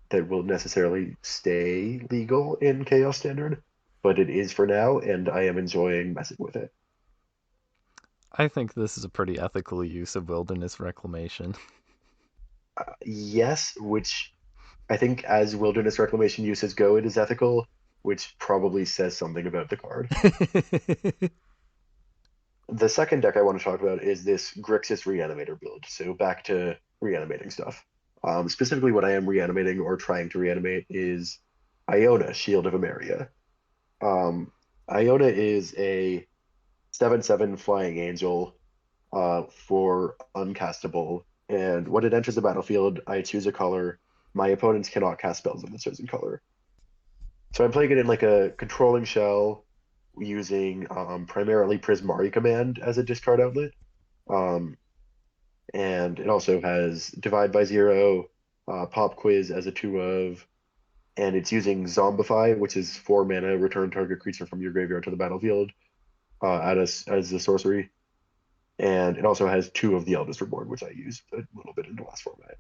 that will necessarily stay legal in Chaos Standard, but it is for now, and I am enjoying messing with it. I think this is a pretty ethical use of wilderness reclamation. Yes, which I think as Wilderness Reclamation uses go, it is ethical, which probably says something about the card. The second deck I want to talk about is this Grixis Reanimator build. So back to reanimating stuff. Specifically, what I am reanimating or trying to reanimate is Iona, Shield of Emeria. Um, Iona is a 7/7 flying angel for uncastable. And when it enters the battlefield, I choose a color. My opponents cannot cast spells of the chosen color. So I'm playing it in like a controlling shell using primarily Prismari command as a discard outlet. Um, and it also has Divide by Zero, Pop Quiz as a 2 of, and it's using Zombify, which is 4 mana, return target creature from your graveyard to the battlefield as a sorcery. And it also has 2 of the Eldest Reborn, which I used a little bit in the last format.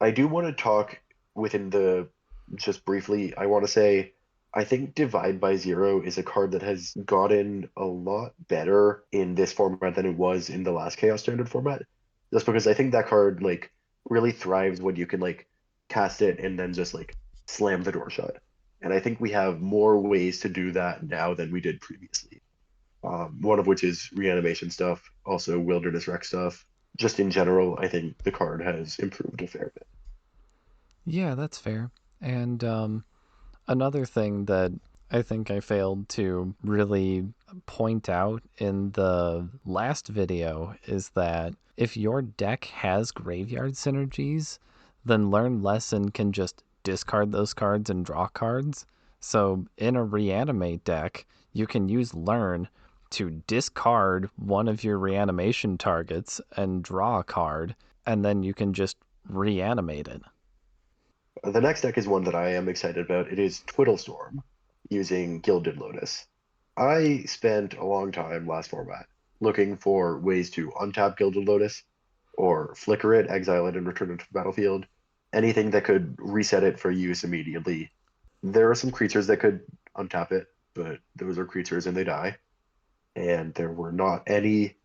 I do want to talk within the just briefly. I want to say I think Divide by Zero is a card that has gotten a lot better in this format than it was in the last Chaos Standard format. Just because I think that card like really thrives when you can like cast it, and then just like slam the door shut. And I think we have more ways to do that now than we did previously. One of which is reanimation stuff, also wilderness wreck stuff. Just in general, I think the card has improved a fair bit. Yeah, that's fair. And another thing that I think I failed to really point out in the last video is that if your deck has graveyard synergies, then Learn Lesson can just discard those cards and draw cards. So in a Reanimate deck, you can use Learn to discard one of your reanimation targets and draw a card, and then you can just reanimate it. The next deck is one that I am excited about. It is Twiddlestorm using Gilded Lotus. I spent a long time last format looking for ways to untap Gilded Lotus or flicker it, exile it, and return it to the battlefield. Anything that could reset it for use immediately. There are some creatures that could untap it, but those are creatures and they die. And there were not any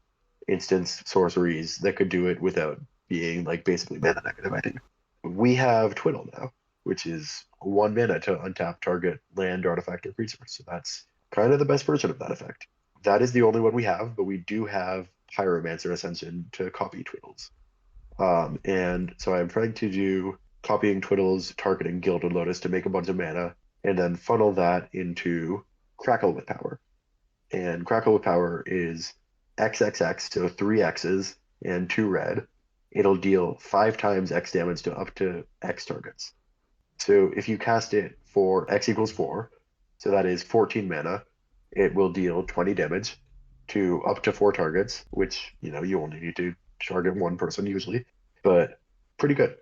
instance sorceries that could do it without being like basically mana negative, I think. We have Twiddle now, which is 1 mana to untap target land, artifact, or creature. So that's kind of the best version of that effect. That is the only one we have, but we do have Pyromancer Ascension to copy Twiddles. And so I'm trying to do copying Twiddles, targeting Gilded Lotus to make a bunch of mana, and then funnel that into Crackle with Power. And Crackle with Power is XXX, so 3 X's and 2 red. It'll deal 5 times X damage to up to X targets. So if you cast it for X equals 4, so that is 14 mana, it will deal 20 damage to up to 4 targets, which, you only need to target one person usually, but pretty good.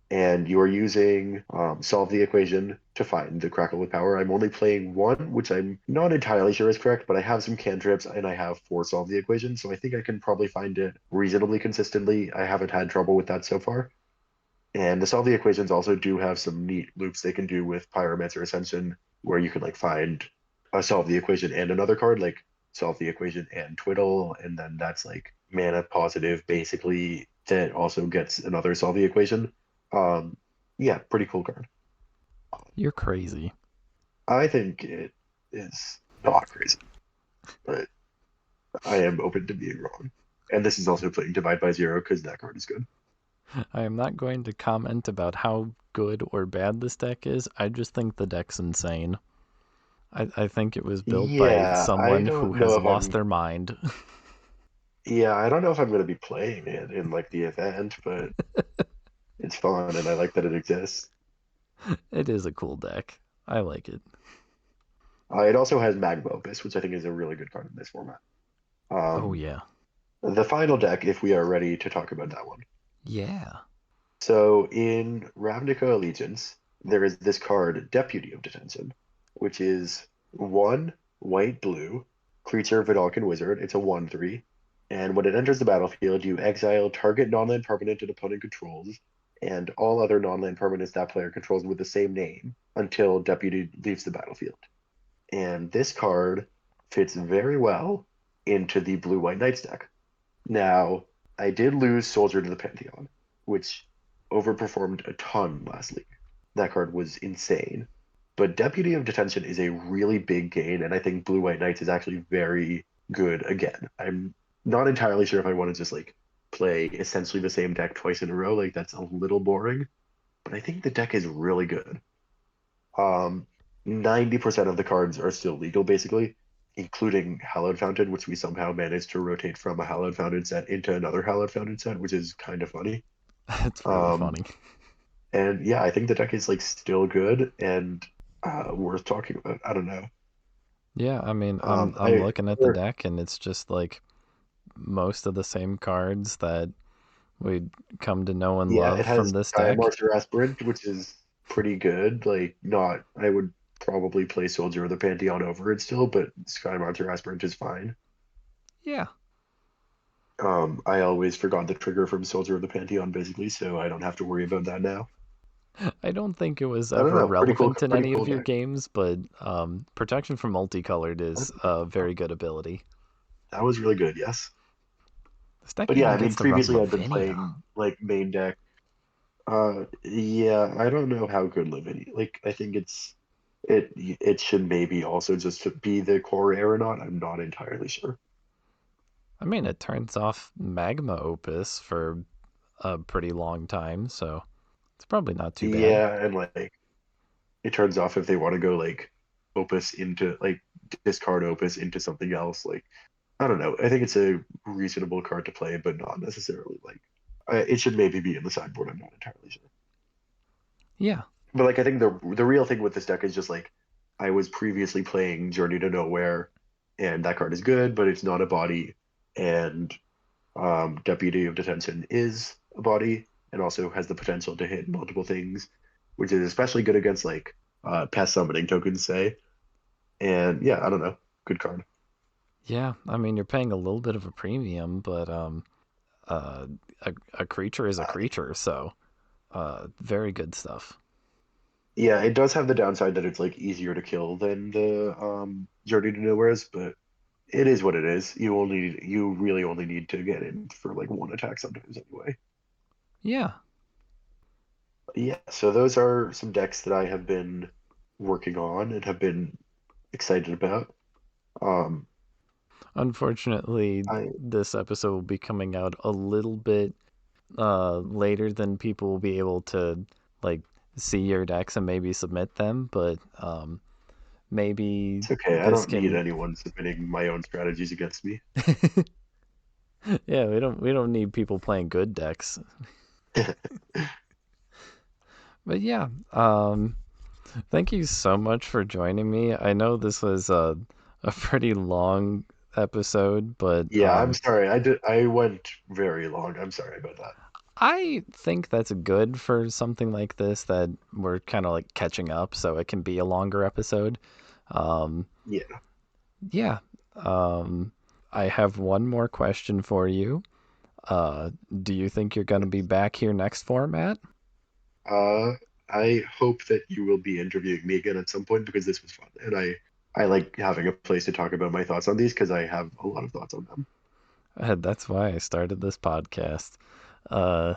And you are using Solve the Equation to find the Crackle with Power. I'm only playing one, which I'm not entirely sure is correct, but I have some cantrips and I have 4 Solve the Equation, so I think I can probably find it reasonably consistently. I haven't had trouble with that so far. And the Solve the Equations also do have some neat loops they can do with Pyromancer Ascension, where you can like find a Solve the Equation and another card, like Solve the Equation and Twiddle, and then that's like mana positive basically that also gets another Solve the Equation. Um, yeah, pretty cool card. You're crazy. I think it is not crazy, but I am open to being wrong. And this is also playing Divide by Zero because that card is good. I am not going to comment about how good or bad this deck is. I just think the deck's insane. I think it was built by Yeah, I someone who don't know has if lost I'm. their mind. Yeah, I don't know if I'm going to be playing it in like the event, but it's fun and I like that it exists. It is a cool deck. I like it. It also has Magma Opus, which I think is a really good card in this format. Oh, Um, yeah. the final deck, if we are ready to talk about that one. Yeah. So in Ravnica Allegiance, there is this card, Deputy of Detention, which is 1 white blue creature Vidalcan Wizard. It's a 1/3. And when it enters the battlefield, you exile target non-land permanent an opponent controls and all other non-land permanents that player controls with the same name until Deputy leaves the battlefield. And this card fits very well into the Blue White Knights deck. Now, I did lose Soldier to the Pantheon, which overperformed a ton last league. That card was insane. But Deputy of Detention is a really big gain, and I think Blue White Knights is actually very good again. I'm not entirely sure if I want to just like play essentially the same deck twice in a row. Like that's a little boring, but I think the deck is really good. 90% of the cards are still legal, basically, including Hallowed Fountain, which we somehow managed to rotate from a Hallowed Fountain set into another Hallowed Fountain set, which is kind of funny. It's really Um, funny. and yeah, I think the deck is like still good and worth talking about. I don't know. Yeah, I mean, I'm I looking at the deck and it's just like most of the same cards that we'd come to know and Yeah, love it from has this Sky deck. Marcher Aspirant, which is pretty good. Like, not, I would probably play Soldier of the Pantheon over it still, but Sky Marcher Aspirant is fine. Yeah. I always forgot the trigger from Soldier of the Pantheon, basically, so I don't have to worry about that now. I don't think it was I don't ever know, relevant in pretty any cool of your deck. games, but protection from multicolored is a very good ability. That was really good, yes. This deck But yeah, even I mean, gets to run previously I'd been Lavinia. playing like main deck. Yeah, I don't know how good living. Like, I think it should maybe also just be the core aeronaut. I'm not entirely sure. I mean, it turns off magma opus for a pretty long time, so it's probably not too bad. Yeah, and like it turns off if they want to go like Opus into like discard Opus into something else. Like I don't know. I think it's a reasonable card to play, but not necessarily like it should maybe be in the sideboard. I'm not entirely sure. Yeah, But like I think the real thing with this deck is just like I was previously playing Journey to Nowhere, and that card is good, but it's not a body, and Deputy of Detention is a body and also has the potential to hit multiple things, which is especially good against like past summoning tokens, say. And yeah, I don't know. Good card. yeah. I mean, you're paying a little bit of a premium, but uh, a creature is a Uh, creature, so very good stuff. yeah, it does have the downside that it's like easier to kill than the Journey to Nowhere's, but it is what it is. You really only need to get in for like one attack sometimes anyway. Yeah. Yeah, so those are some decks that I have been working on and have been excited about. Um, Unfortunately, I this episode will be coming out a little bit later than people will be able to like see your decks and maybe submit them, but maybe It's okay. I this don't need can anyone submitting my own strategies against me. yeah, we don't need people playing good decks. But yeah, thank you so much for joining me. I know this was a pretty long episode, but Yeah, I'm sorry. I went very long. I'm sorry about that. I think that's good for something like this that we're kind of like catching up, so it can be a longer episode. Um, Yeah. yeah. Um, I have one more question for you. Uh, do you think you're going to be back here next format? Uh, I hope that you will be interviewing me again at some point because this was fun, and I like having a place to talk about my thoughts on these because I have a lot of thoughts on them. That's why I started this podcast. Uh,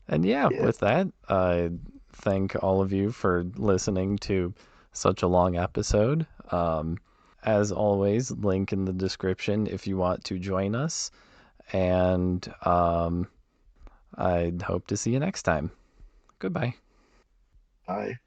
and yeah, Yeah. with that, I thank all of you for listening to such a long episode. As always, link in the description if you want to join us. And I hope to see you next time. Goodbye. Bye.